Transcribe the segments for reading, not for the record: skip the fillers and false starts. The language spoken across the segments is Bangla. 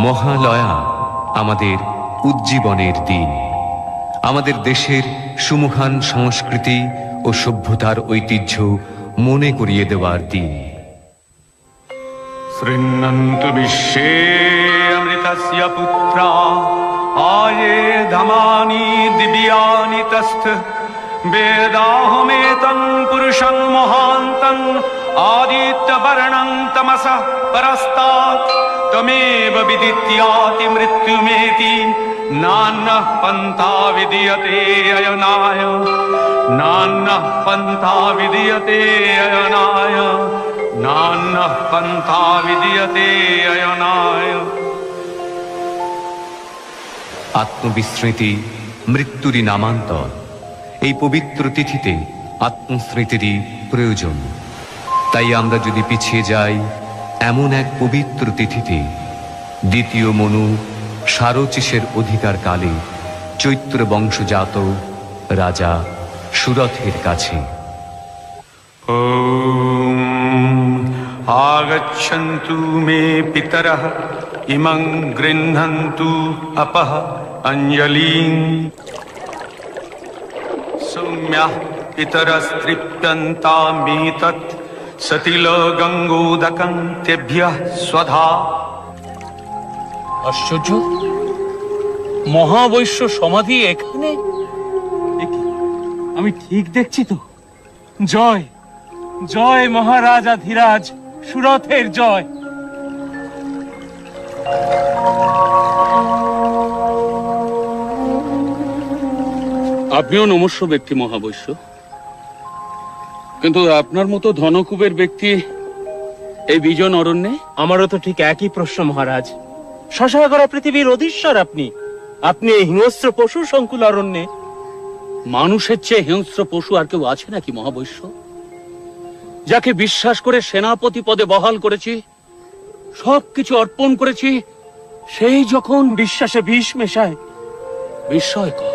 মহালয়া আমাদের উজ্জীবনের দিন, আমাদের দেশের সুমহান সংস্কৃতি ও সভ্যতার ঐতিহ্য মনে করিয়ে দেওয়ার দিন। শৃণ্বন্তু বিশ্বে অমৃতস্য পুত্রা আয়ে ধমানি দিব্যানি তস্থ বেদাহমেতং পুরুষং মহান্তং আদিত্যবর্ণং তমসঃ পরস্তাৎ তমেব বিদিত্যাতি মৃত্যুমেতি নান্যঃ পন্থা বিদ্যতে অয়নায় নান্যঃ পন্থা বিদ্যতে অয়নায় নান্যঃ পন্থা বিদ্যতে অয়নায়। আত্মবিস্মৃতি মৃত্যুরই নামান্তর। এই পবিত্র তিথিতে আত্মস্মৃতিরই প্রয়োজন। তাই আমরা যদি পিছিয়ে যাই এমন এক পবিত্র তিথিতে, দ্বিতীয় মনু সারচিসের অধিকার কালে চৈত্র বংশজাত রাজা সুরথের কাছে। আগচ্ছন্তু মে পিতরঃ ইমং গৃহ্ণন্তু আপঃ অঞ্জলিং সৌম্যঃ পিতরস্তৃপ্যন্তামেতৎ সতিল গঙ্গোদকং তেভ্যঃ স্বধা। আশ্চর্য, মহাবৈশ্য সমাধি এখানে? আমি ঠিক দেখছি তো? জয় জয় মহারাজা ধীরাজ, সুরথের জয়। আপনিও নমস্য ব্যক্তি মহাবৈশ্য, কিন্তু আপনার মতো ধনকুবের ব্যক্তি এই বিজন অরণ্যে? আমারও তো ঠিক একই প্রশ্ন মহারাজ। শশাগরা পৃথিবীর অধীশ্বর আপনি, আপনি এই হিংস্র পশু সংকুল অরণ্যে। মানুষের চেয়ে হিংস্র পশু আর কেউ আছে নাকি মহাবৈশ্য? যাকে বিশ্বাস করে সেনাপতি পদে বহাল করেছি, সবকিছু অর্পণ করেছি, সেই যখন বিশ্বাসে বিষ মেশায়। বিস্ময়কর,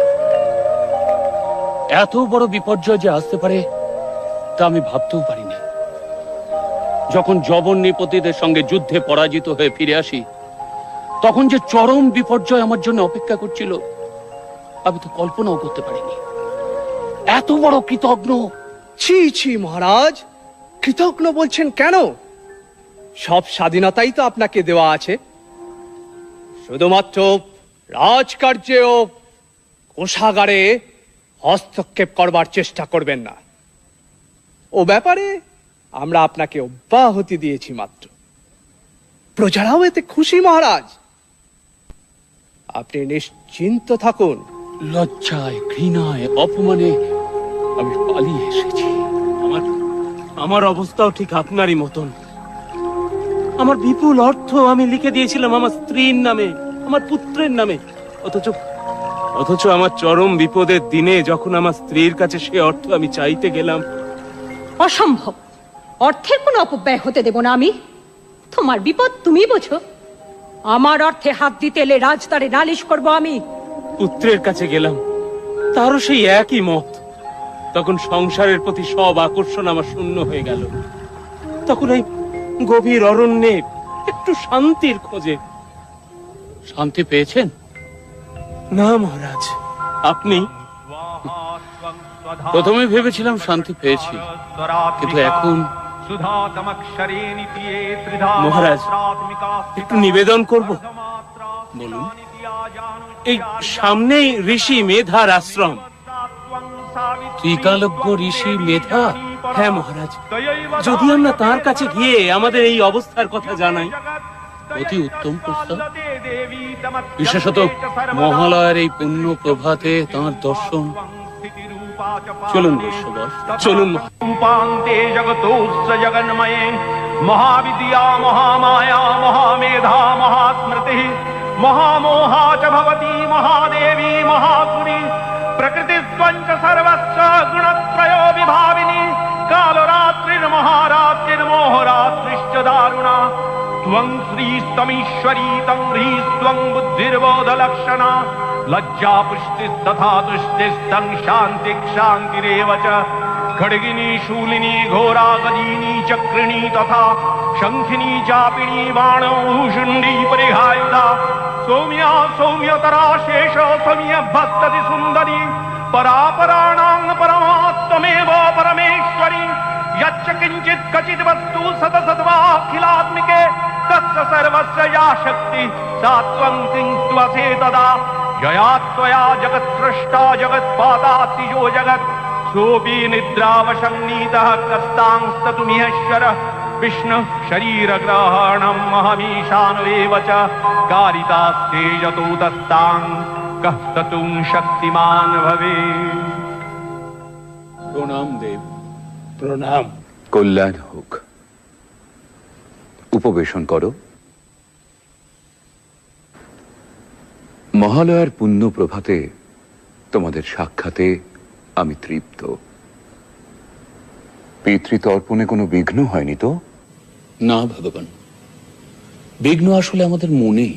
এত বড় বিপর্যয় যে আসতে পারে তা আমি ভাবতেও পারিনি। যখন জবন্নিপতিদের সঙ্গে যুদ্ধে পরাজিত হয়ে ফিরে আসি, তখন যে চরম বিপর্যয় আমার জন্য অপেক্ষা করছিল আমি তো কল্পনাও করতে পারিনি। এত বড় কৃতজ্ঞ। ছি ছি মহারাজ, কৃতজ্ঞ বলছেন কেন? সব স্বাধীনতাই তো আপনাকে দেওয়া আছে। শুধুমাত্র রাজকার্যে ও কোষাগারে হস্তক্ষেপ করবার চেষ্টা করবেন না। ও ব্যাপারে আমরা আপনাকে অব্যাহতি দিয়েছি মাত্র। প্রজারাও এতে খুশি মহারাজ, আপনি নিশ্চিন্ত থাকুন। লজ্জায়, ঘৃণায়, অপমানে আমি পালিয়ে এসেছি। আমার অবস্থাও ঠিক আপনারই মতন। আমার বিপুল অর্থ আমি লিখে দিয়েছিলাম আমার স্ত্রীর নামে, আমার পুত্রের নামে। অথচ আমার চরম বিপদের দিনে যখন আমার স্ত্রীর কাছে সে অর্থ আমি চাইতে গেলাম। অসম্ভব, অর্থের কোনো অপব্যয় হতে দেব না আমি। তোমার বিপদ তুমি বোঝো, আমার অর্থে হাত দিতে এলে রাজদারে নালিশ করব আমি। পুত্রের কাছে গেলাম, তারও সেই একই মত। তখন সংসারের প্রতি সব আকর্ষণ আমার শূন্য হয়ে গেল। তখন এই গভীর অরণ্যে একটু শান্তির খোঁজে। শান্তি পেয়েছেন? না মহারাজ, আপনি? প্রথমে ভেবেছিলাম শান্তি পেয়েছি, কিন্তু এখন। মহারাজ, একটু নিবেদন করব। বলুন। এই সামনেই ঋষি মেধার আশ্রম। ত্রিকালজ্ঞ ঋষি মেধা? হ্যাঁ মহারাজ, যদি আমরা তার কাছে গিয়ে আমাদের এই অবস্থার কথা জানাই। অতি উত্তম প্রস্তাব। বিশেষত মহালয়ার এই পুণ্য প্রভাতে তাঁর দর্শন। চলুন বৈশ্যবর, চলুন। রূপান্তে জগতোস্য জগন্ময়ে মহাবিদ্যা মহামায়া মহামেধা মহাস্মৃতি মহামোহা চ ভবতি মহাদেবী মহাসুরি প্রকৃতিস্ত্বঞ্চ সর্বস্য গুণত্রയോ বিভাবিনী কালরাত্রির্মহারাত্রির্মোহরাত্রিশ্চ দারুণা ত্বং শ্রীস্তমীশ্বরী तं ह्रीस्त्वं बुद्धिर्बोधलक्षणा लज्जा पुष्टिस्तथा तुष्टिस्तं शान्तिक्षान्तिरेव च खड्गिनी शूलिनी घोरा गदिनी चक्रिणी तथा शंखिनी चापिणी बाणौ शुण्डी परिहायुधा तराशेष स्वमीय भक्तति सुंदरी परापराणां परमात्मेव परमेश्वरी यच्च किंचित कचित वस्तु सतसद्वाखिलात्मिके तस्य सर्वस्य या शक्ति सा त्वं किंत्वसे तदा यया त्वया जगत् सृष्टा जगत्पादाति यो जगत् सोऽपि निद्रावशं नीतः कस्तांस्ततुमिहेश्वरः विष्णु शरीर ग्रहणम् अहमीशानुरेव च कारितास्ते यतो दस्तां कः ततुं शक्तिमान् भवेत्। প্রণাম দেব। প্রণাম। কল্যাণ হোক। উপবেশন করো। মহালয়ার পুণ্য প্রভাতে তোমাদের সাক্ষাতে আমি তৃপ্ত। পিতৃতর্পণে কোনো বিঘ্ন হয়নি তো? না ভগবান, বিঘ্ন আসলে আমাদের মনে।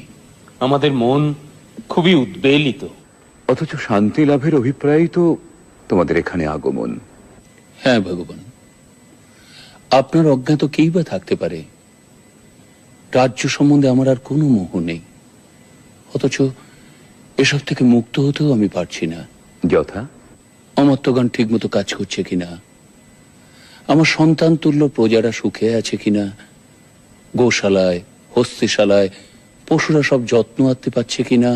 আমাদের মন খুবই উদ্বেলিত। অথচ শান্তি লাভের অভিপ্রায়ই তো তোমাদের এখানে আগমন। হ্যাঁ ভগবান, আপনার অজ্ঞাত কেই বা থাকতে পারে। রাজ্য সম্বন্ধে আমার আর কোনো মোহ নেই, অথচ এসব থেকে মুক্ত হতেও আমি পারছি না। যথা? অমর্ত্যগণ ঠিক মতো কাজ করছে কিনা, আমার সন্তান তুল্য প্রজারা সুখে আছে কিনা, গোশালায় হস্তিশালায় পশুরা সব যত্ন আত্তে পাচ্ছে কিনা।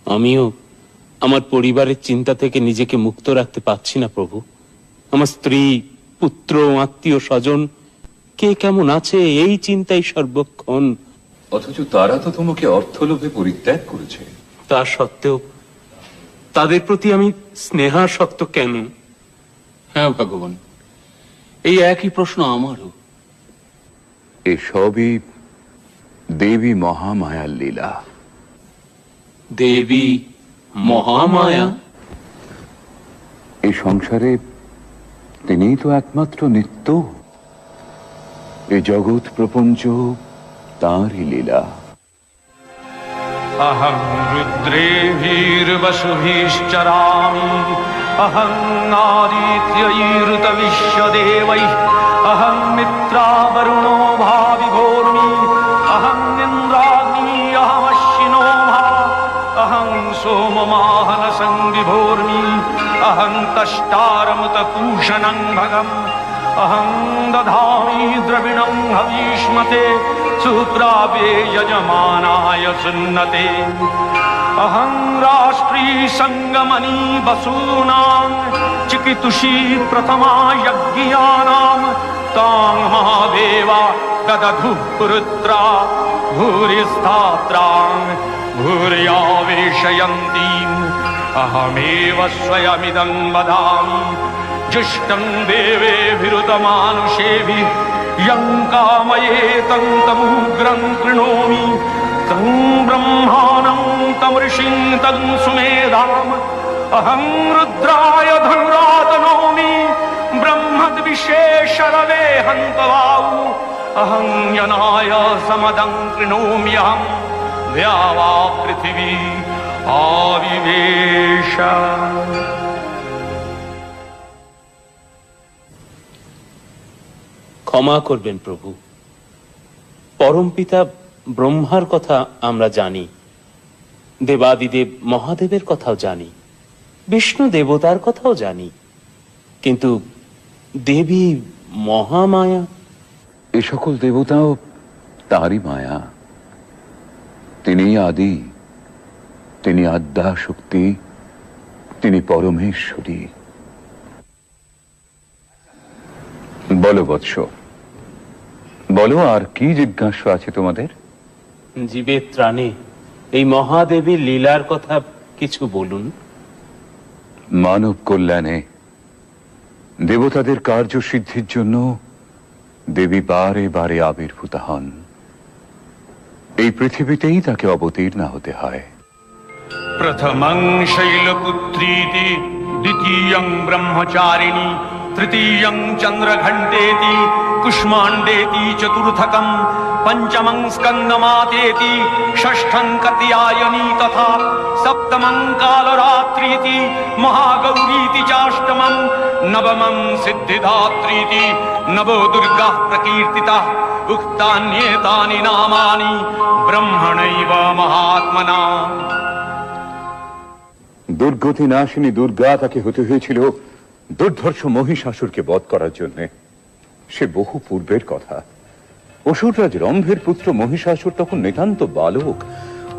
আমিও আমার পরিবারের চিন্তা থেকে নিজেকে মুক্ত রাখতে পারছি না প্রভু। আমার স্ত্রী, পুত্র, আত্মীয় স্বজন কে কেমন আছে এই চিন্তাই সর্বক্ষণ। অথচ তারা তো তোমাকে অর্থলোভে পরিত্যাগ করেছে। তা সত্ত্বেও তাদের প্রতি আমি স্নেহাসক্ত কেন? হ্যাঁ ভগবান, এই একই প্রশ্ন আমারও। এসবই দেবী মহামায়ার লীলা। দেবী মহামায়া? এই সংসারে তিনিই তো একমাত্র নিত্য। এই জগৎ প্রপঞ্চ তাঁরই লীলা। अहं रुद्रेभिर्वसुभिश्चरामि अहं नादित्यैरुतविश्वदेवैः अहं मित्रावरुणो भाविभोर्मि अहं इन्द्राग्नि अहमश्विनो भा अहं सोममाहनसं विभोर्मि अहं तष्टारमुतपूषणं भगम् अहं दधामि द्रविणं हवीष्मते सुप्रापे यजमानाय सुन्नते अहं राष्ट्री संगमनी वसूनां चिकितुषी प्रथमा यज्ञानां तां महादेवा ददधुः पुरुत्रा भूरिस्थात्रां भूर्यावेशयन्तीम् अहमेव स्वयमिदं वदामि जुष्टं देवेभिरुतमानुषेभिः यं कामयेतं तमुग्रं कृणोमि तं ब्रह्माणं तं ऋषिं तं सुमेधाम् अहं रुद्राय धनुरातनोमि ब्रह्मद्विशेषरवे हन्तवाऊ अहं यनाय समदं कृणोम्यहं द्यावा पृथिवी आविवेश। ক্ষমা করবেন প্রভু, পরমপিতা ব্রহ্মার কথা আমরা জানি, দেবাদিদেব মহাদেবের কথাও জানি, বিষ্ণু দেবতার কথাও জানি, কিন্তু দেবী মহামায়া? এ সকল দেবতাও তাঁরই মায়া। তিনি আদি, তিনি আদ্যা শক্তি, তিনি পরমেশ্বরী। বলো বৎস, বলো আর কি জিজ্ঞাসা আছে তোমাদের? জীবের ত্রাণে এই মহাদেবীর লীলার কথা কিছু বলুন। মানব কল্যাণে দেবতাদের কার্যসিদ্ধির জন্য দেবী বারে বারে আবির্ভূত হন। এই পৃথিবীতেই তাকে অবতীর্ণ হতে হয়। प्रथमं शैलपुत्रीति द्वितीयं ब्रह्मचारिणी तृतीयं चन्द्रघण्टेति कुष्माण्डेति चतुर्थकं पंचमं स्कन्दमातेति षष्ठं कात्यायनी तथा सप्तमं कालरात्रीति महागौरीति चाष्टमं नवमं सिद्धिदात्रीति नवो दुर्गाः प्रकीर्तिताः उक्तान्येतानि नामानि ब्रह्मणैव महात्मना। দুর্গতি নাশিনী দুর্গা তাকে হতে হয়েছিল দুর্ধর্ষ মহিষাসুরকে বধ করার জন্য। সে বহু পূর্বের কথা। অসুররাজ রম্ভের পুত্র মহিষাসুর তখন নিতান্ত বালক,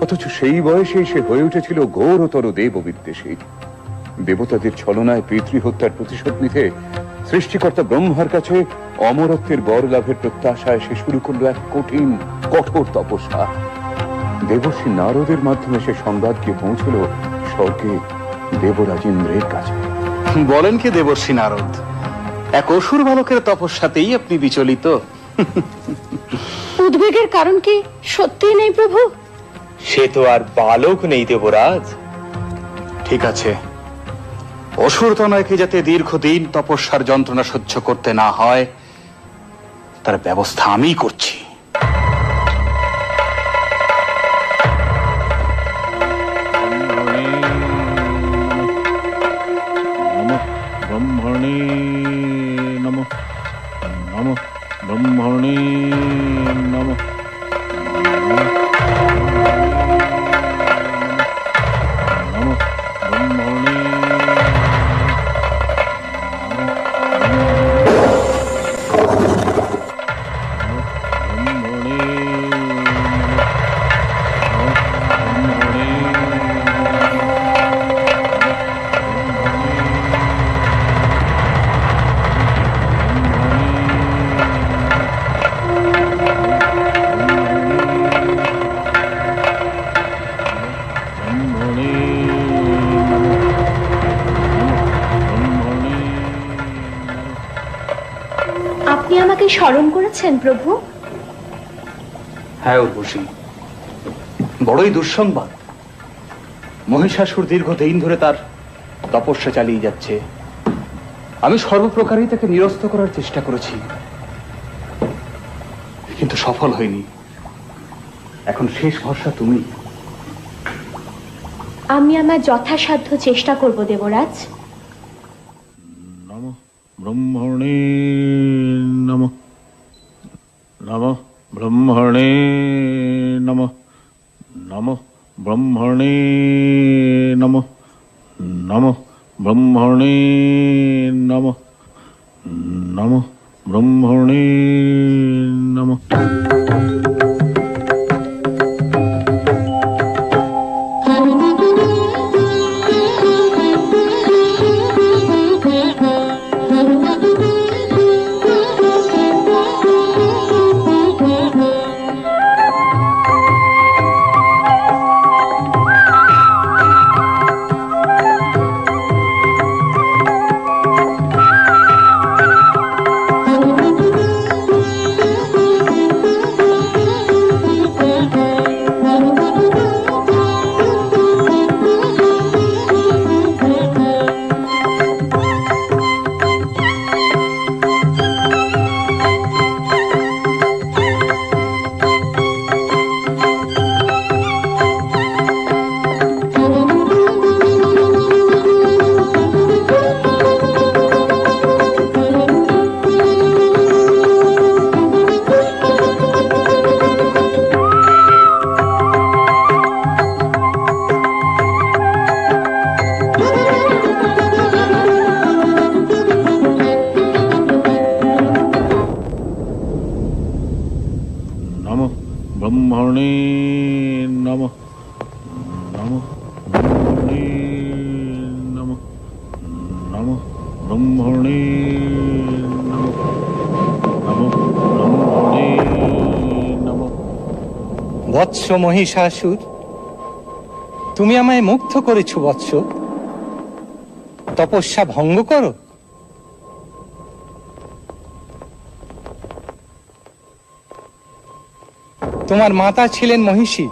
অথচ সেই বয়সে সে হয়ে উঠেছিল ঘোরতর দেব বিদ্বেষী। দেবতাদের ছলনায় পিতৃহত্যার প্রতিশোধ নিতে সৃষ্টিকর্তা ব্রহ্মার কাছে অমরত্বের বর লাভের প্রত্যাশায় সে শুরু করলো এক কঠিন কঠোর তপস্যা। দেবর্ষি নারদের মাধ্যমে সে সংবাদ গিয়ে পৌঁছল স্বর্গে দেবরাজ ইন্দ্রের কাছে। বলেন কি দেবর্ষি নারদ, এক অসুর বালকের তপস্যাতেই আপনি বিচলিত? উদ্বেগের কারণ কি সত্যিই নেই প্রভু? সে তো আর বালক নেই দেবরাজ। ঠিক আছে, অসুর তনয়কে যাতে দীর্ঘদিন তপস্যার যন্ত্রণা সহ্য করতে না হয় তার ব্যবস্থা আমিই করছি। ব্রহ্মণে নমঃ নমঃ ব্রহ্মণে নমঃ নমঃ ব্রহ্মণে আপনি আমাকে স্মরণ করেছেন প্রভু? হ্যাঁ উর্বশী, বড়ই দুঃসংবাদ। মহিষাসুর দীর্ঘদিন ধরে তার তপস্যা চালিয়ে যাচ্ছে। আমি সর্বপ্রকারই তাকে নিরস্ত করার চেষ্টা করেছি, কিন্তু সফল হয়নি। এখন শেষ ভরসা তুমি। আমি আমার যথাসাধ্য চেষ্টা করব দেবরাজ। নমঃ ব্রহ্মণে নমঃ নমঃ ব্রহ্মণে নমঃ নমঃ ব্রহ্মণে নমঃ নমঃ ব্রহ্মণে নমঃ নমঃ ব্রহ্মণে নমঃ। নমঃ ব্রহ্মণে নমঃ নমঃ ব্রহ্মণে নমঃ নমঃ ব্রহ্মণে নমঃ নমঃ ব্রহ্মণে নমঃ। বৎস মহিষাসুর, তুমি আমায় মুগ্ধ করেছো বৎস। তপস্যা ভঙ্গ করো। তোমার মাতা ছিলেন মহিষী।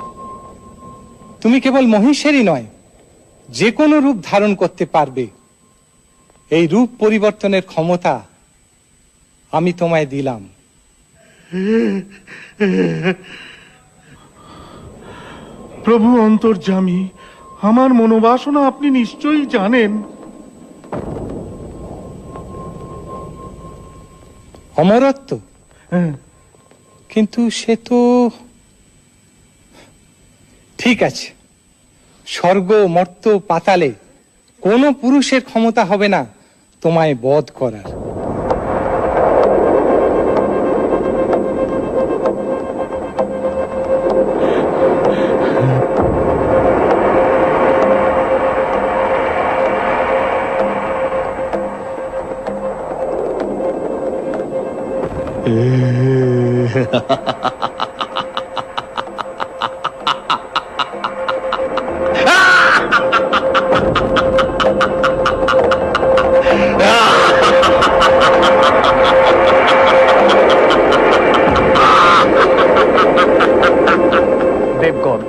তুমি কেবল মহিষেরই নয়, যে কোনো রূপ ধারণ করতে পারবে। এই রূপ পরিবর্তনের ক্ষমতা আমি তোমায় দিলাম। প্রভু অন্তর্যামী, আমার মনোবাসনা আপনি নিশ্চয়ই জানেন। অমরত্ব, কিন্তু সে তো ঠিক আছে। স্বর্গ, মর্ত্য, পাতালে কোনো পুরুষের ক্ষমতা হবে না তোমায় বধ করার। দেবগণ,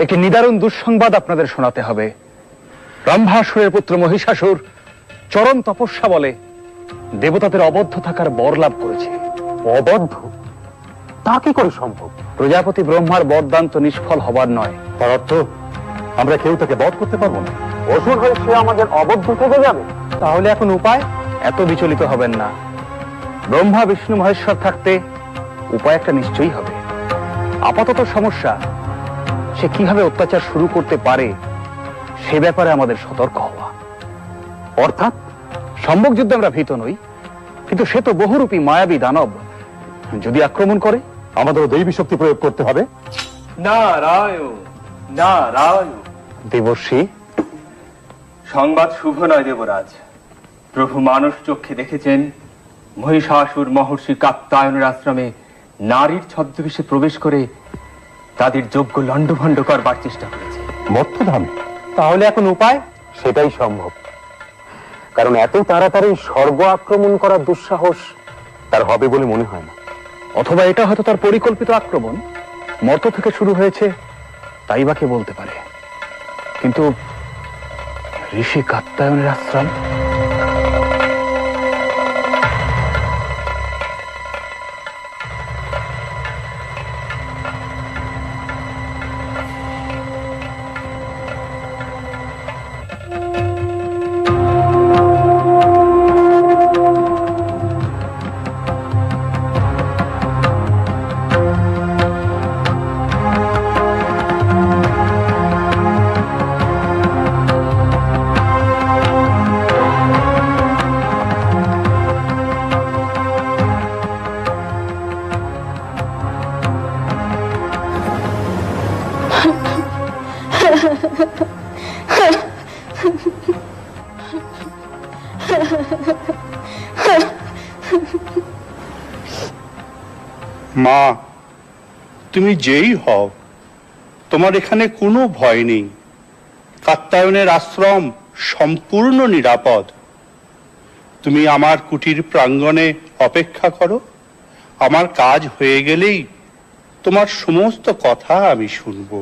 একটি নিদারুণ দুঃসংবাদ আপনাদের শোনাতে হবে। ব্রহ্মাসুরের পুত্র মহিষাসুর চরম তপস্যা বলে দেবতাদের অবদ্ধ থাকার বর লাভ করেছে। অবদ্ধ? তা কি করে সম্ভব? প্রজাপতি ব্রহ্মার বরদান তো নিষ্ফল হবার নয়। তার অর্থ আমরা কেউ তাকে বধ করতে পারবো না। অসুর হয়ে সে আমাদের অবদ্ধ থেকে যাবে। তাহলে এখন উপায়? এত বিচলিত হবেন না। ব্রহ্মা বিষ্ণু মহেশ্বর থাকতে উপায় একটা নিশ্চয়ই হবে। আপাতত সমস্যা সে কিভাবে অত্যাচার শুরু করতে পারে সে ব্যাপারে আমাদের সতর্ক হওয়া। অর্থাৎ সম্মুখ যুদ্ধে আমরা ভীত নই, কিন্তু সে তো বহুরূপী মায়াবী দানব। যদি আক্রমণ করে আমাদেরও দৈবী শক্তি প্রয়োগ করতে হবে। নারায়ণ নারায়ণ। দেবর্ষি, সংবাদ শুভ নয় দেবরাজ। প্রভু মানুষ চক্ষে দেখেছেন মহিষাসুর মহর্ষি কাত্যায়নের আশ্রমে নারীর ছদ্মবেশে প্রবেশ করে তাদের যোগ্য লণ্ডভণ্ড করবার চেষ্টা করেছে। মর্তধামে? তাহলে এখন উপায়? সেটাই সম্ভব, কারণ এত তাড়াতাড়ি স্বর্গ আক্রমণ করার দুঃসাহস তার হবে বলে মনে হয় না। অথবা এটা হয়তো তার পরিকল্পিত আক্রমণ, মর্ত থেকে শুরু হয়েছে, তাই বা কে বলতে পারে। কিন্তু ঋষি কাত্যায়নের আশ্রম, মা, তুমি যেই হও, তোমার এখানে কোনো ভয় নেই। কাত্যায়নের আশ্রম সম্পূর্ণ নিরাপদ। তুমি আমার কুটির প্রাঙ্গণে অপেক্ষা করো। আমার কাজ হয়ে গেলেই তোমার সমস্ত কথা আমি শুনবো।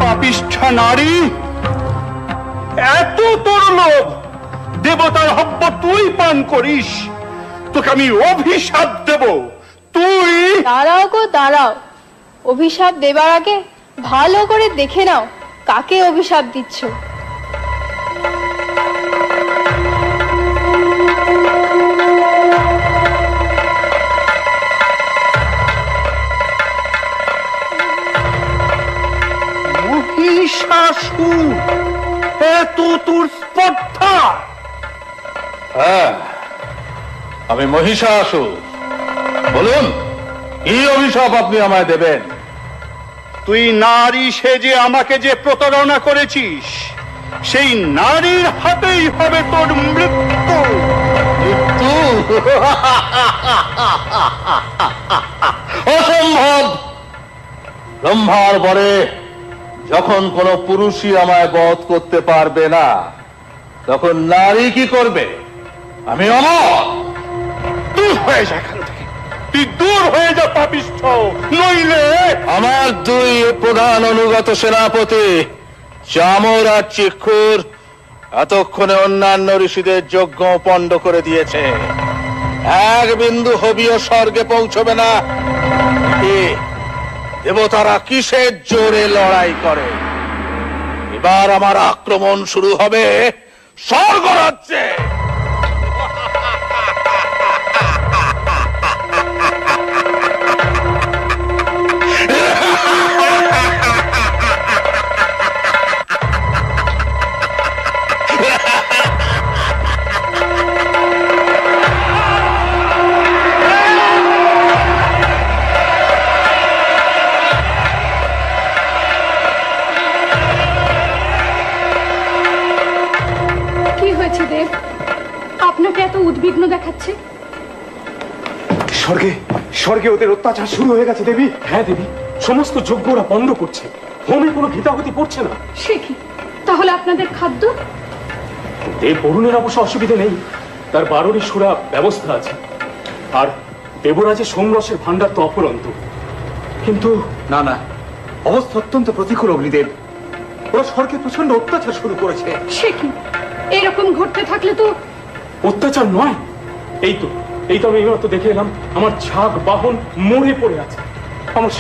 পাপিষ্ঠা নারী, এত তোর লোভ! দেবতার হব্য তুই পান করিস, তোকে আমি অভিশাপ দেব। তুই দাঁড়াও গো দাঁড়াও, অভিশাপ দেবার আগে ভালো করে দেখে নাও কাকে অভিশাপ দিচ্ছ। মহিষাসুর, এত তোর স্পর্ধা! হ্যাঁ, আমি মহিষাসুর। বলুন, কি অভিশাপ আপনি আমায় দেবেন? তুই নারী সেজে আমাকে যে প্রতারণা করেছিস, সেই নারীর হাতেই হবে তোর মৃত্যু। মৃত্যু? অসম্ভব! ব্রহ্মার বরে যখন কোন পুরুষই আমায় বধ করতে পারবে না, তখন নারী কি করবে? আমি অমর। দূর হয়ে যা এখান থেকে। তুই দূর হয়ে যা পাপিষ্ঠ, নইলে আমার দুই প্রধান অনুগত সেনাপতি চামর আর চিক্ষুর এতক্ষণে অন্যান্য ঋষিদের যজ্ঞ পণ্ড করে দিয়েছে। এক বিন্দু হবিও স্বর্গে পৌঁছবে না। কি দেবতারা কিসের জোরে লড়াই করে? এবার আমার আক্রমণ শুরু হবে স্বর্গরাজ্যে। কি হয়েছে দেব? আপনাকে এত উদ্বিগ্ন দেখাচ্ছে। স্বর্গে স্বর্গে ওদের অত্যাচার শুরু হয়ে গেছে দেবী। হ্যাঁ দেবী, সমস্ত যজ্ঞ ওরা বন্ধ করছে, হোমে কোনো ঘৃতাহুতি পড়ছে না। সে কি? তাহলে আপনাদের খাদ্য? দেব বরুণের অবশ্য অসুবিধে নেই, তার 12টি সুরা ব্যবস্থা আছে। আর দেবরাজের সোমরসের ভান্ডার তো অপরন্ত। কিন্তু না না, অবস্থা অত্যন্ত প্রতিকূল অগ্নিদেব। ওরা স্বর্গে প্রচন্ড অত্যাচার শুরু করেছে। সে কি? এরকম ঘটতে থাকলে তো অত্যাচার নয়, এই তো আমি এইমাত্র দেখে এলাম আমার ছাগ বাহন মরে পড়ে আছে। আমার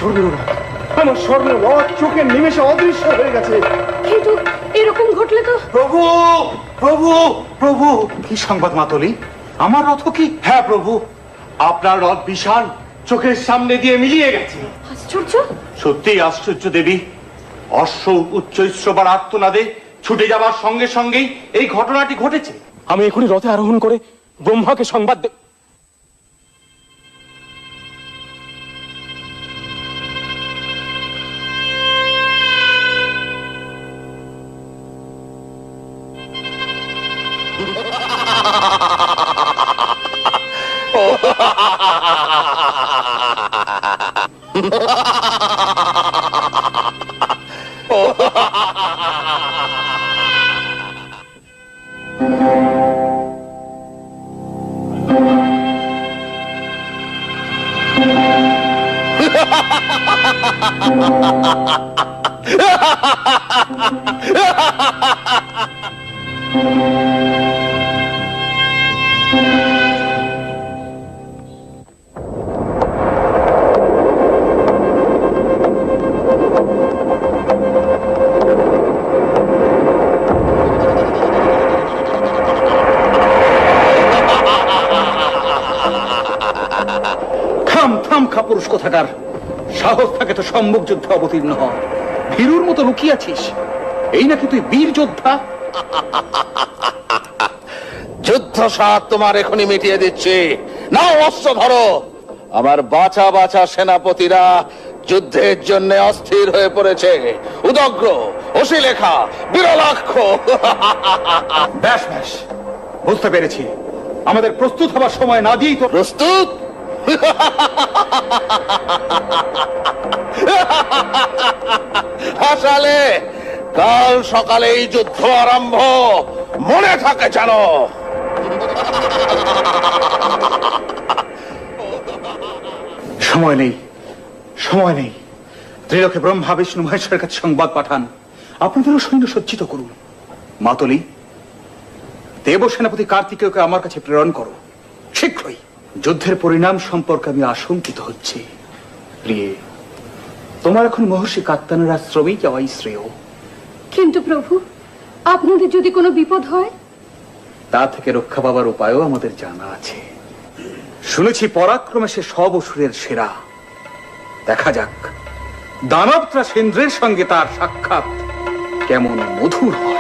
স্বর্গের রথ চোখের নিমেষে অদৃশ্য হয়ে গেছে। কিন্তু এরকম ঘটলে তো প্রভু প্রভু প্রভু, কি সংবাদ মাতলি? আমার রথ কি? হ্যাঁ প্রভু, আপনার রথ বিশাল চোখের সামনে দিয়ে মিলিয়ে গেছে। আশ্চর্য! সত্যিই আশ্চর্য দেবী। অশ্ব উচ্চৈঃস্রবার আর্তনাদে ছুটে যাবার সঙ্গে সঙ্গেই এই ঘটনাটি ঘটেছে। আমি এখনই রথে আরোহণ করে ব্রহ্মাকে সংবাদ দেব। থাম থাম, কাপুরুষ কোথাকার। সাহস থাকে তো সম্মুখ যুদ্ধে অবতীর্ণ হ। ভীরুর মতো লুকিয়েছিস। এই নাকি তুই বীর যোদ্ধা? যুদ্ধ সাত তোমার এখনই মিটিয়ে দিচ্ছি। নাও অস্ত্র ধরো। আমার বাছা বাছা সেনাপতিরা যুদ্ধের জন্য অস্থির হয়ে পড়েছে। উদগ্র, অশিলেখা, বিরলাক্ষ। ব্যাস ব্যাস, বুঝতে পেরেছি। আমাদের প্রস্তুত হবার সময় না দিয়েই তো। প্রস্তুত? হাসালে, কাল সকালে এই যুদ্ধ আরম্ভ। মনে থাকে জানো। সময় নেই, সময় নেই। ত্রিলোকে ব্রহ্মা বিষ্ণু মহেশ্বরের কাছে সংবাদ পাঠান। আপনাদেরও সৈন্য সজ্জিত করুন। মাতলি, দেব সেনাপতি কার্তিকেয়কে আমার কাছে প্রেরণ করো শীঘ্রই। যুদ্ধের পরিণাম সম্পর্কে আমি আশঙ্কিত হচ্ছি। প্রিয়ে, তোমার এখন মহর্ষি কাত্তায়নের আশ্রমেই যাওয়াই শ্রেয়। কিন্তু প্রভু, আপনাদের যদি কোনো বিপদ হয়? তা থেকে রক্ষা পাবার উপায়ও আমাদের জানা আছে। শুনেছি পরাক্রমে সে সব অসুরের সেরা। দেখা যাক দানবত্রাস ইন্দ্রের সঙ্গে তার সাক্ষাৎ কেমন মধুর হয়।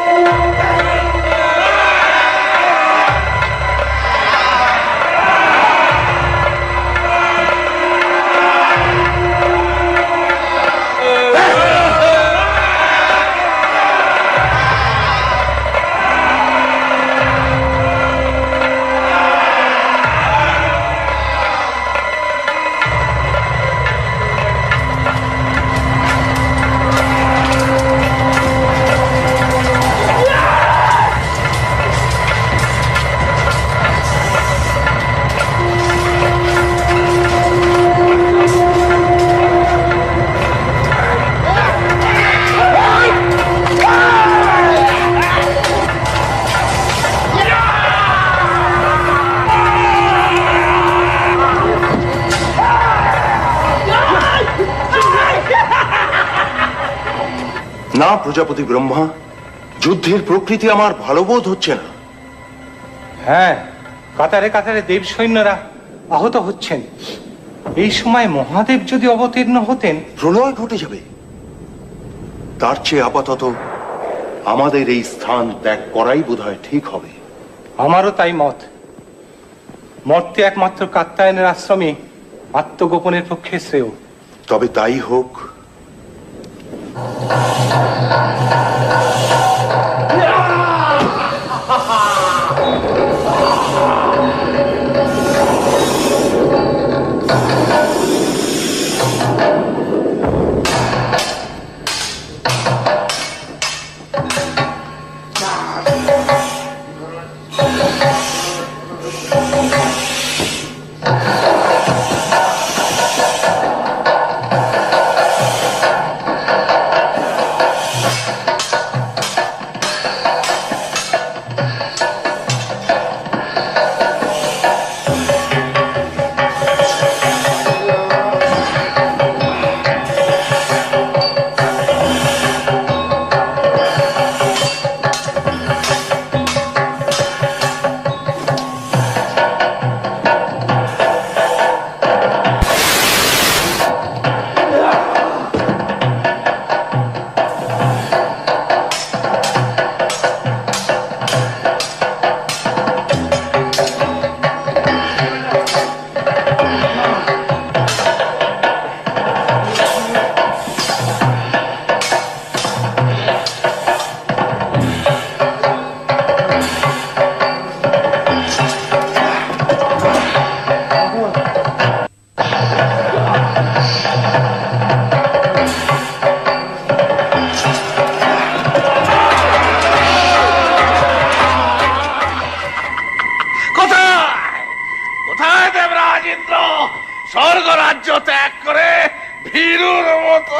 না প্রজাপতি ব্রহ্মা, যুদ্ধের প্রকৃতি আমার ভালো বোধ হচ্ছে না। হ্যাঁ, কাতারে কাতারে দেব সৈন্যরা আহত হচ্ছেন। এই সময় মহাদেব যদি অবতীর্ণ হতেন, প্রলয় ঘটে যাবে। তার চেয়ে আপাতত আমাদের এই স্থান ত্যাগ করাই বোধহয় ঠিক হবে। আমারও তাই মত। মর্তে একমাত্র কাত্যায়নের আশ্রমে আত্মগোপনের পক্ষে শ্রেয়। তবে তাই হোক। স্বর্গ রাজ্য ত্যাগ করে ভীরুর মতো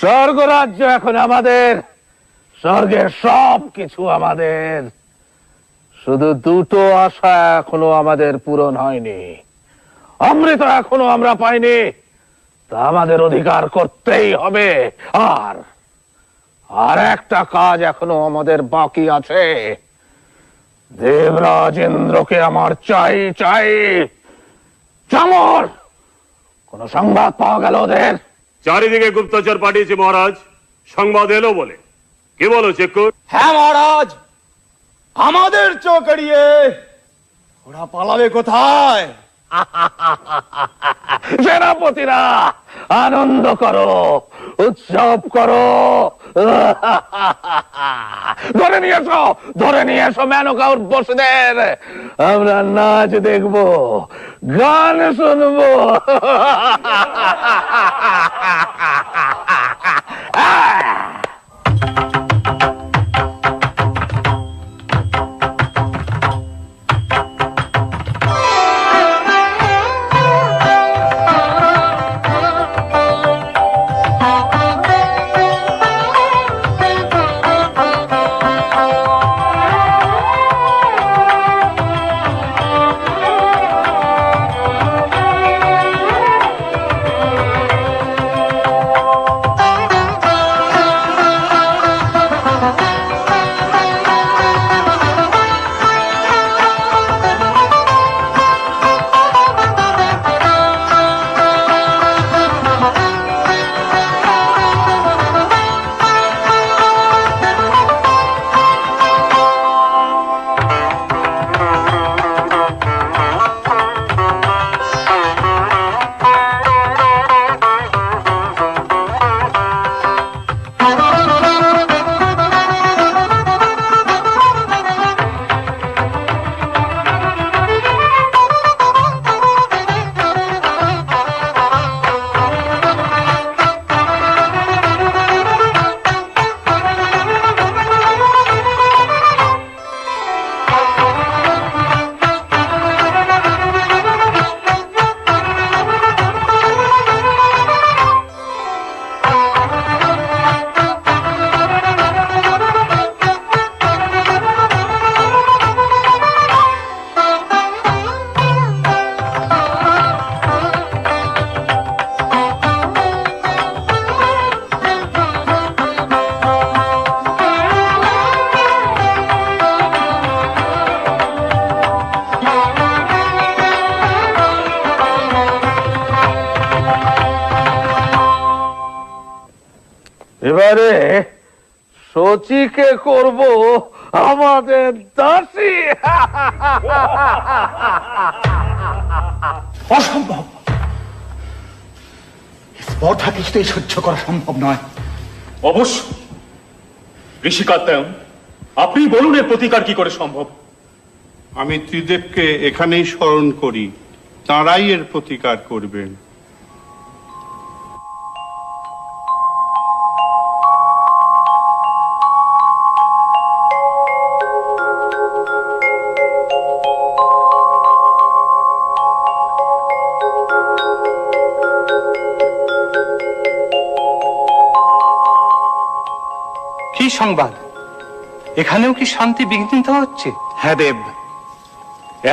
স্বর্গ রাজ্য এখন আমাদের, স্বর্গের সব কিছু আমাদের। শুধু দুটো আশা এখনো আমাদের পূরণ হয়নি, অমৃত এখনো আমরা পাইনি, তা আমাদের অধিকার করতেই হবে। আর একটা কাজ এখনো আমাদের বাকি আছে। দেবরাজ ইন্দ্রকে আমার চাই চাই। চামর, কোন সংবাদ পাওয়া গেল ওদের? চারিদিকে গুপ্তচর পাঠিয়েছে মহারাজ, সংবাদ এলো বলে। কি বলো চেক্কুর? হ্যাঁ মহারাজ, আমাদের চোখ এড়িয়ে ওরা পালাবে কোথায়? সেনাপতিরা আনন্দ করো, উৎসব করো। ধরে নিয়ে এসো মেনকা উর্বশীদের। আমরা নাচ দেখবো, গান শুনবো। এবারে শচীকে করব আমাদের দাসী। অসম্ভব, স্পর্ধা কিছুতেই সহ্য করা সম্ভব নয়। অবশ্য ঋষি কাত্যায়ন, আপনি বলুন এর প্রতিকার কি করে সম্ভব? আমি ত্রিদেবকে এখানেই স্মরণ করি, তাঁরাই এর প্রতিকার করবেন। কি সংবাদ? এখানেও কি শান্তি বিঘ্নিত হচ্ছে? হ্যাঁ দেব,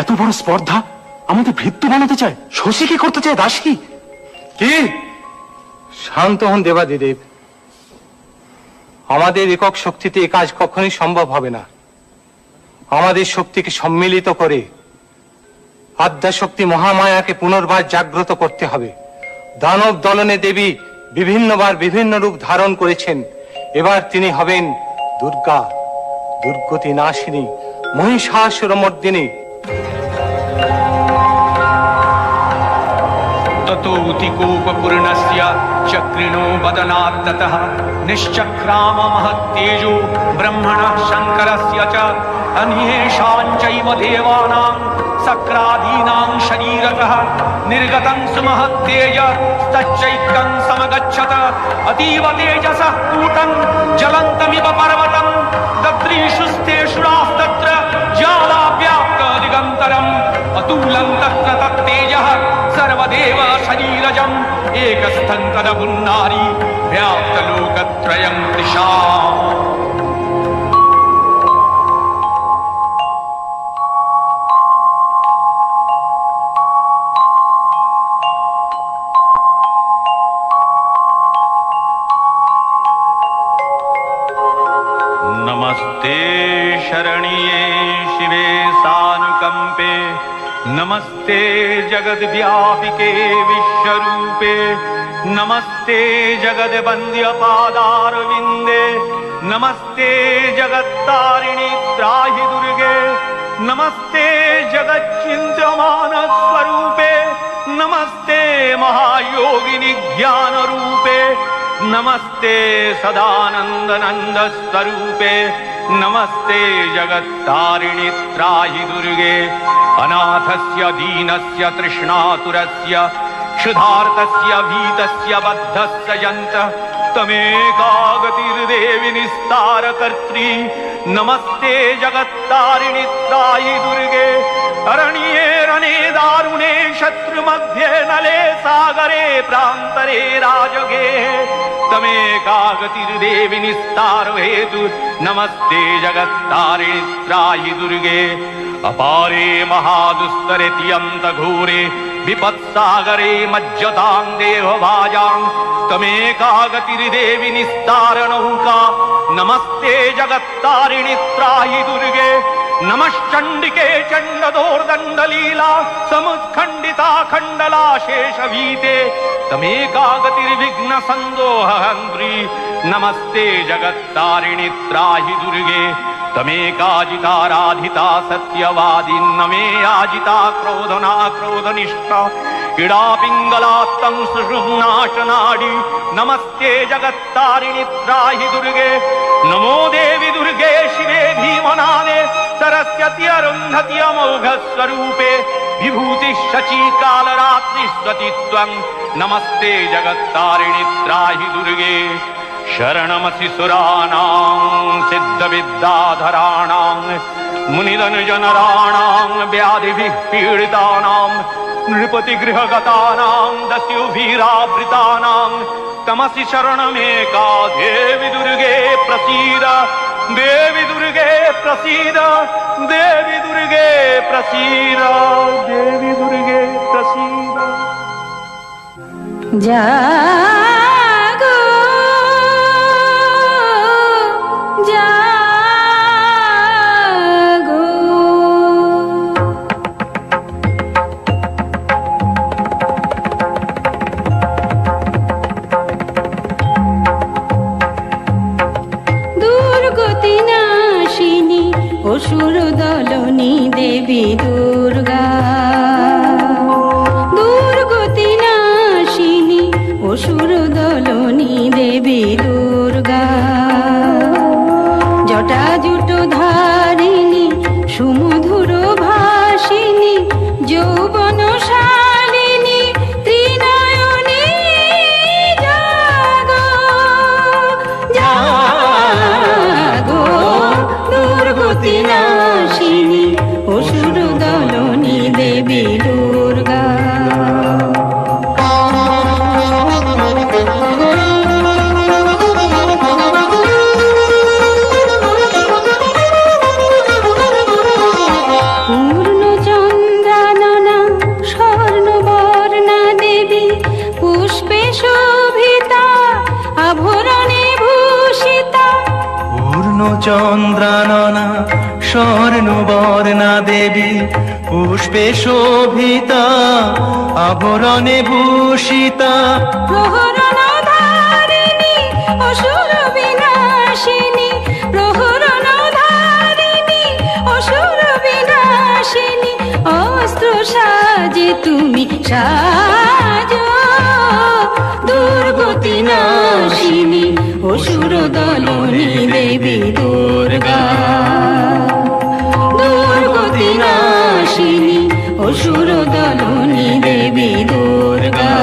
এত বড় স্পর্ধা আমাদের ভৃত্য বানাতে চায়, শশীকে করতে চায় দাসী। কি? শান্ত হন দেবাদিদেব। আমাদের একক শক্তিতে এ কাজ কখনোই সম্ভব হবে না। আমাদের শক্তিকে সম্মিলিত করে আদ্যাশক্তি মহামায়াকে পুনর্বার জাগ্রত করতে হবে। দানব দলনে দেবী বিভিন্নবার বিভিন্ন রূপ ধারণ করেছেন। এবার তিনি হবেন দুর্গা, দুর্গতি নাশিনী, মহিষাসুরমর্দিনী। ततोऽतिकोपपूर्णस्य चक्रिणो वदनात्ततः निश्चक्राम महत्तेजो ब्रह्मणः शङ्करस्य च अन्येषां चैव देवानां सक्रादीनां शरीरतः निर्गतं सुमहत्तेज तच्चैकं समगच्छत अतीव तेजसः कूटं ज्वलन्तमिव पर्वतं दद्रीषुस्तेषुरास्तत्र ज्वालाव्याप्त दिगन्तरम् अतुलं तत्र तत्तेजः सर्वदेव शरीरजम् एकस्थं तदपुन्नारी व्याप्तलोकत्रयं दिशा। नमस्ते शरण्ये शिवे सानुकंपे, नमस्ते जगद्व्यापिके विश्वरूपे, नमस्ते जगद्वन्द्य पादारविन्दे, नमस्ते जगत्तारिणि त्राहि दुर्गे, नमस्ते जगच्चिन्त्यमान स्वरूपे, नमस्ते महायोगिनि ज्ञानरूपे, नमस्ते सदानंद नंद स्वरूपे, नमस्ते जगत्तारिणि त्राहि दुर्गे, अनाथस्य दीनस्य तृष्णातुरस्य क्षुधार्तस्य भीतस्य बद्धस्य यन्तः तमेकागतिर्देवि निस्तारकर्त्री, नमस्ते जगत्तारिणि त्राहि दुर्गे, अरण्ये रणे दारुणे शत्रुमध्ये नले सागरे प्रान्तरे राजगे तमेकागतिर्देवि निस्तार हेतु, नमस्ते जगत्तारिणि त्राहि दुर्गे, अपारे महादुस्तरे तियन्त घोरे विपत्सागरे मज्जतां देहभाजां तमेकागतिर्देवि निस्तार नौका, नमस्ते जगत्तारिणि त्राहि दुर्गे, नमश्चण्डिके चण्डदोर्दण्डलीला समुत्खण्डिता खण्डला शेषभीते तमेकागतिर्विघ्न सन्दोहहन्त्री, नमस्ते जगत्तारिणि त्राहि दुर्गे, तमेकाजिताराधिता सत्यवादी नमे याजिता क्रोधना क्रोधनिष्ठा क्रीडा पिङ्गलात्तं सुषुम्नाशनाडी, नमस्ते जगत्तारिणि त्राहि दुर्गे, नमो देवि दुर्गे शिवे भीमनादे सरस्वती अरुन्धति अमोघ स्वरूपे विभूति शची कालरात्रि स्वतित्वं, नमस्ते जगत्तारिणि त्राहि दुर्गे, शरणमसि सुराणां सिद्धविद्याधराणां मुनिधनुजनराणां व्याधिभिः पीडितानां नृपतिगृहगतानां दस्युभिरावृतानां तमसि शरणमेका देवि दुर्गे प्रसीद, देवि दुर्गे प्रसीद, देवि दुर्गे प्रसीद, देवि दुर्गे प्रसीद। जागो जागो অসুর দলনী দেবী দুর্গা জটা জুটো ধারিণী সুমধুর ভাসিনী যৌবন শালিনী ত্রিনয়নী জাগো জাগো দুর্গতি নাশিনী অসুর দলনী দেবী দুর্গা চন্দ্রাননা স্বর্ণবর্ণা দেবী পুষ্পে শোভিতা আভরণে ভূষিতা প্রহরণ ধারিণী অসুর বিনাশিনী প্রহরণ ধারিণী অসুর বিনাশিনী অস্ত্র সাজে তুমি সাজো দুর্গতি নাশিনী অসুর দলনী দেবী দুর্গা দুর্গতি নাশিনী অসুর দলনী দেবী দুর্গা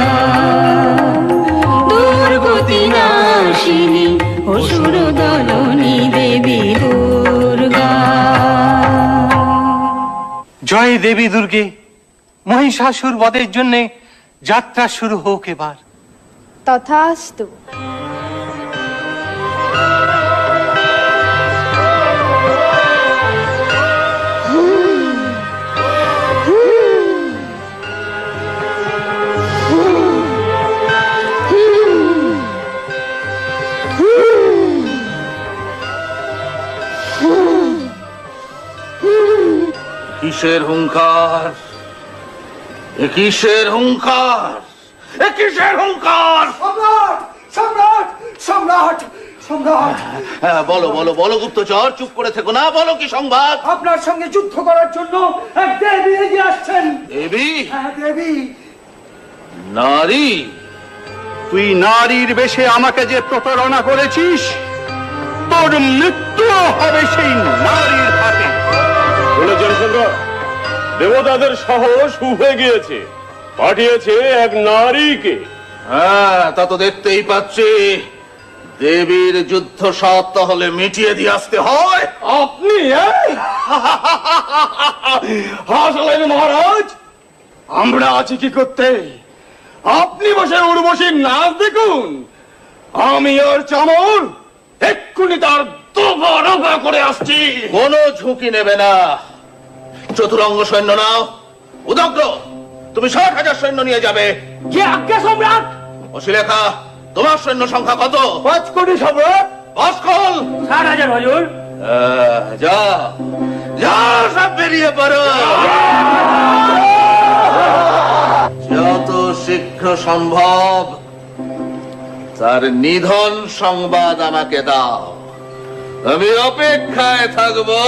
দুর্গতি নাশিনী অসুর দলনী দেবী দুর্গা। জয় দেবী দুর্গে, মহিষাসুর বধের জন্য যাত্রা শুরু হোক এবার। তথাস্তু। কিসের হুঙ্কার, কিসের হুঙ্কার, কিসের হুঙ্কার? সম্রাট সম্রাট সম্রাট সম্রাট, বলো বলো বলো গুপ্তচর, চুপ করে থেকো না, বলো কি সংবাদ? আপনার সঙ্গে যুদ্ধ করার জন্য এক দেবী এগিয়ে আসছেন। দেবী? হ্যাঁ দেবী। নারী? তুই নারীর বেশে আমাকে যে প্রতারণা করেছিস, তোর মৃত্যু হবে সেই নারীর হাতে। দেবতাদের সাহস উঠে গিয়েছে, পাঠিয়েছে এক নারীকে। হ্যাঁ, তা তো দেখতেই পাচ্ছি। দেবীর যুদ্ধ সাত তাহলে মিটিয়ে দিয়ে আসতে হয়। আপনি হাসলেন মহারাজ, আমরা আছি কি করতে? আপনি বসে উর্বশীর নাচ দেখুন, আমি ওর চামর এক্ষুনি তার দফা রফা করে আসছি। কোনো ঝুঁকি নেবে না। চতুরঙ্গ সৈন্য নাও। উদগ্র, তুমি ৬০,০০০ সৈন্য নিয়ে যাবে। যে আজ্ঞা সম্রাট। অশ্লীলেখা, তোমার সৈন্য সংখ্যা কত? ৫ কোটি সম্রাট। ভাস্কর ৬০,০০০ হুজুর। যাও যাও, সব বেরিয়ে পড়ো। যত শীঘ্র সম্ভব তার নিধন সংবাদ আমাকে দাও, আমি অপেক্ষায় থাকবো।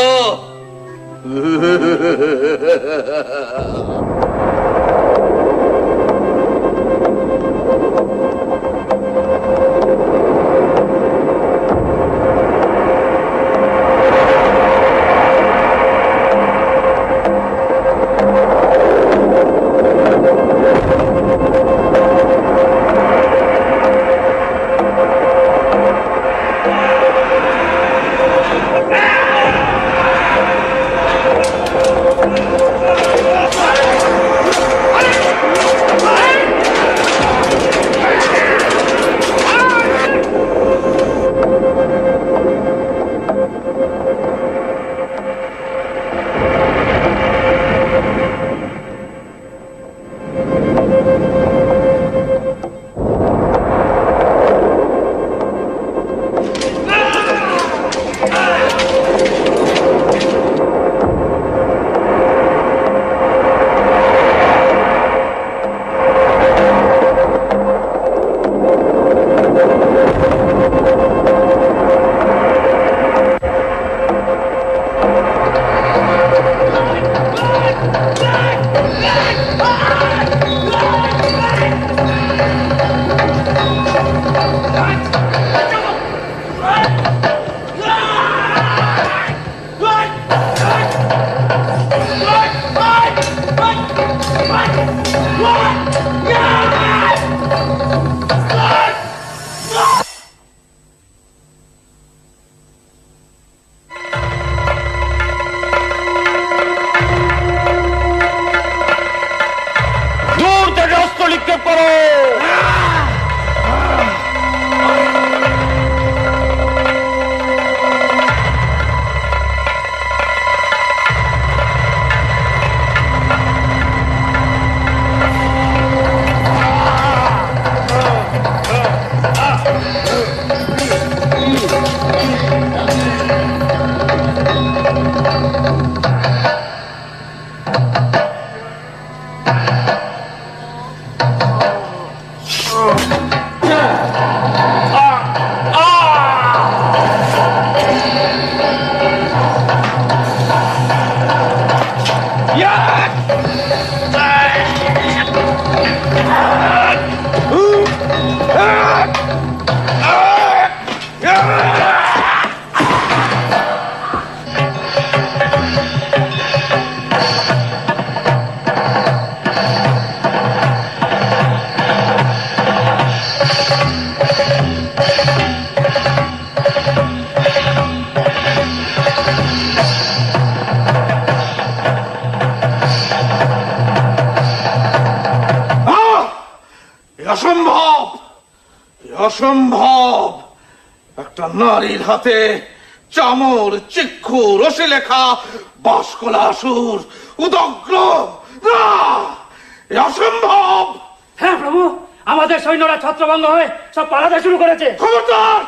অসম্ভব! একটা নারীর হাতে চামর, চিক্ষু, রসে লেখা বাসকলা আসুর, উদগ্র! না, এ অসম্ভব! হ্যাঁ প্রভু, আমাদের সৈন্যরা ছত্রভঙ্গ হয়ে সব পালাতে শুরু করেছে। খবরদার!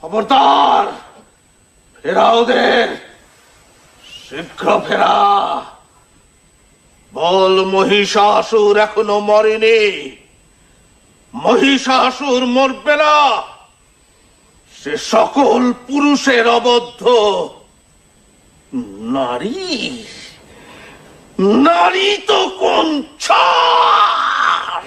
খবরদার! ফেরা ওদের, শীঘ্র ফেরা। বল মহিষাসুর এখনো মরেনি। মহিষাসুর মরবে না। সে সকল পুরুষের অবদ্ধ। নারী, নারী তো কোন ছাড়!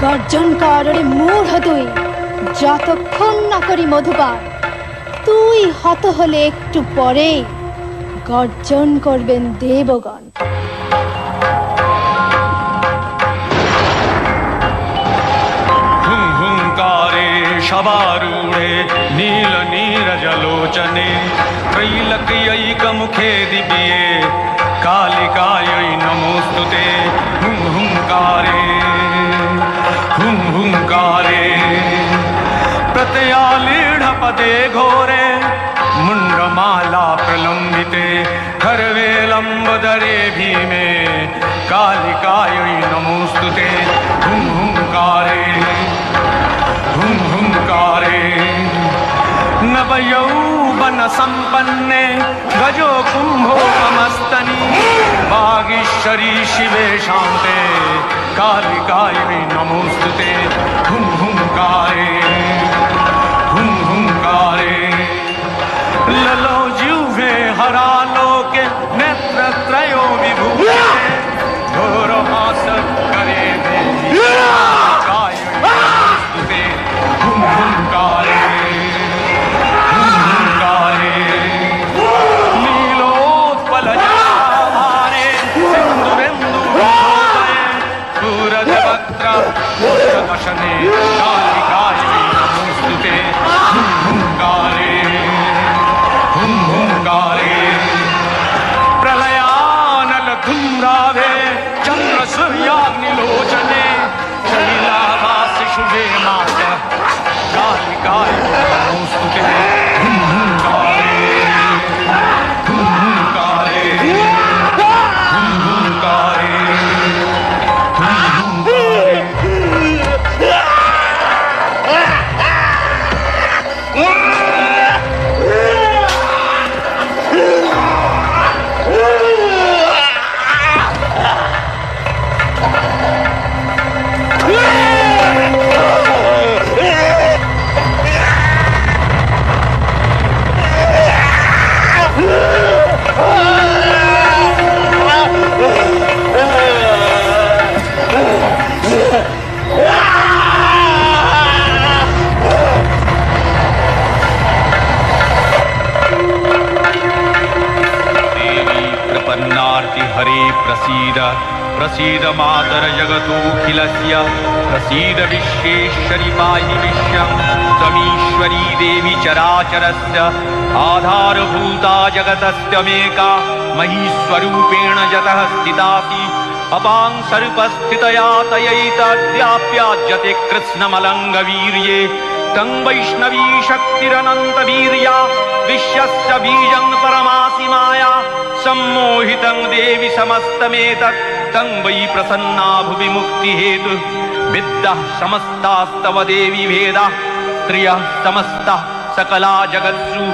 গর্জন কর রে মূঢ় তুই, যতক্ষণ না করি মধুপান। তুই হত হলে একটু পরে গর্জন করবেন দেবগণ। হুঙ্কারে সবারূঢ়ে নীল নীরজলোচনে त्रैलक्यैकमुखे दिव्ये कालिकायै नमः। नमोस्तुते हुं हुंकारे हुं हुंकारे प्रत्ययालीढपदे घोरे मुण्डमाला प्रलम्बिते खर्वेलम्बदरे भीमे कालिकायै नमोस्तुते हुं हुंकारे हुं हुंकारे नवयौवन संपन्ने गजो कुंभो नमस्तनी वागीश्वरी शिवे शांते कालिकायै नमोस्तुते हुं हुंकारे हुं हुंकारे ललो जिह्वे हरालोके नेत्रत्रयो विभूते घोरहास करे देवी कालिकायै नमोस्तुते हुं हुंकारे दशने कालिकायै नमोस्तुते हुं हुंकारे हुं हुंकारे प्रलयानल धूम्राभे चंद्र सूर्याग्निलोचने शैलावास शुभे माता कालिकायै नमोस्तुते हुं हुंकारे हुं हुंकारे हुं हुंकारे हरे प्रसीद प्रसीद मातर जगतोऽखिलस्य प्रसीद विश्वेश्वरि पाहि विश्वं त्वमीश्वरी देवी चराचरस्य आधारभूता जगतस्त्यमेका महीस्वरूपेण जतः स्थितासि अपां सर्पस्थितया तयैतद्व्याप्याज्यते कृत्स्नमलङ्गवीर्ये तं वैष्णवी शक्तिरनन्तवीर्या विश्वस्य बीजं परमासि माया सम्मोहितं देवि समस्तमेतत् तं वै प्रसन्ना भुवि मुक्तिहेतुः विद्याः समस्तास्तव देवि भेदाः स्त्रियः समस्ताः सकला जगत्सु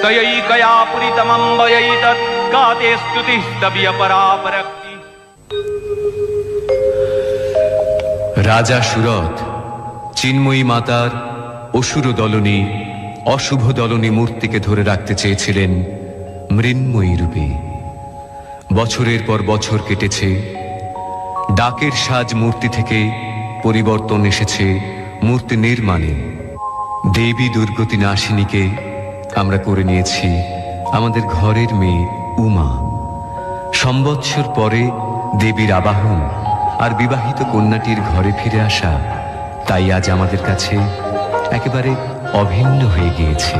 तयैकया पुरितमम्बयैतत् का ते स्तुतिस्तव्य परापरक्ति। রাজা সুরথ চিন্ময়ী মাতার অসুর দলনী অশুভ দলনী মূর্তিকে ধরে রাখতে চেয়েছিলেন মৃন্ময়ী রূপে। বছরের পর বছর কেটেছে, ডাকের সাজ মূর্তি থেকে পরিবর্তন এসেছে মূর্তি নির্মাণে। দেবী দুর্গতি নাশিনীকে আমরা করে নিয়েছি আমাদের ঘরের মেয়ে উমা। সম্বৎসর পরে দেবীর আবাহন আর বিবাহিত কন্যাটির ঘরে ফিরে আসা তাই আজ আমাদের কাছে একেবারে অভিন্ন হয়ে গিয়েছে।